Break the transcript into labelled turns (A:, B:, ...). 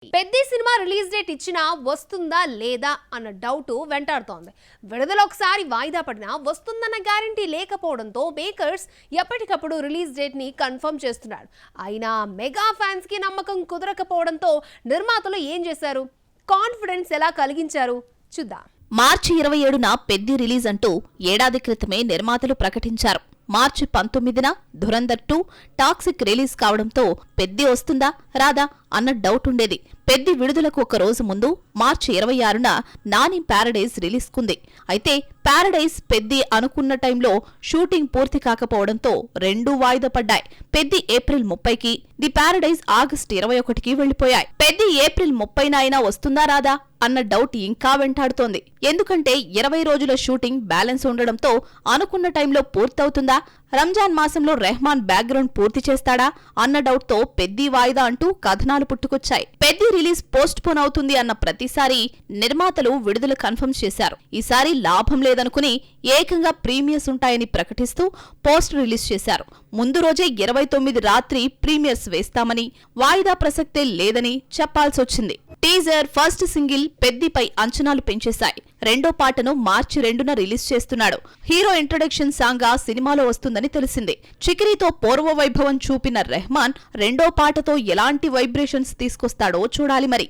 A: Peddi cinema release date ఇచ్చినా వస్తుందా లేదా అన్న డౌట్ వెంటాడుతోంది. విడుదల ఒకసారి వాయిదా పడినా వస్తుందన్న గ్యారంటీ లేకపోవడంతో మేకర్స్ ఎప్పటికప్పుడు రిలీజ్ డేట్ ని కన్ఫర్మ్ చేస్తున్నారు. అయినా మెగా ఫ్యాన్స్ కి నమ్మకం కుదరకపోవడంతో నిర్మాతలు ఏం చేశారు, కాన్ఫిడెన్స్ ఎలా కలిగించారు చూద్దాం.
B: మార్చి 27న పెద్ది రిలీజ్ అంటూ ఏడాది క్రితమే నిర్మాతలు ప్రకటించారు. మార్చి 19న ధురంధర్ 2 టాక్సిక్ రిలీజ్ కావడంతో పెద్ది వస్తుందా రాదా అన్న డౌట్ ఉండేది. పెద్ది విడుదలకు ఒక రోజు ముందు మార్చి 26న నాని ప్యారడైజ్ రిలీజ్ కుంది. అయితే ప్యారడైజ్ పెద్ది అనుకున్న టైంలో షూటింగ్ పూర్తి కాకపోవడంతో 2 వాయిదా పడ్డాయి. పెద్ది ఏప్రిల్ 30కి, ది ప్యారడైజ్ ఆగస్టు 21కి వెళ్లిపోయాయి. పెద్ది ఏప్రిల్ 30న అయినా వస్తుందా రాదా అన్న డౌట్ ఇంకా వెంటాడుతోంది. ఎందుకంటే 20 రోజుల షూటింగ్ బ్యాలెన్స్ ఉండడంతో అనుకున్న టైంలో పూర్తవుతుందా, రంజాన్ మాసంలో రెహమాన్ బ్యాక్గ్రౌండ్ పూర్తి చేస్తాడా అన్న డౌట్ తో పెద్ది వాయిదా అంటూ కథనాలు పుట్టుకొచ్చాయి. పెద్ది రిలీజ్ పోస్ట్ పోన్ అవుతుంది అన్న ప్రతిసారి నిర్మాతలు విడుదల కన్ఫర్మ్ చేశారు. ఈసారి లాభం లేదనుకుని ఏకంగా ప్రీమియర్స్ ఉంటాయని ప్రకటిస్తూ పోస్ట్ రిలీజ్ చేశారు. ముందు రోజే 29 రాత్రి ప్రీమియర్స్ వేస్తామని, వాయిదా ప్రసక్తే లేదని చెప్పాల్సొచ్చింది. టీజర్, ఫస్ట్ సింగిల్ పెద్దిపై అంచనాలు పెంచేశాయి. రెండో పాటను మార్చి 2న రిలీజ్ చేస్తున్నాడు. హీరో ఇంట్రడక్షన్ సాంగ్ గా సినిమాలో వస్తుందని తెలిసింది. చికిరీతో పూర్వ వైభవం చూపిన రెహమాన్ రెండో పాటతో ఎలాంటి వైబ్రేషన్స్ తీసుకొస్తాడో చూడాలి మరి.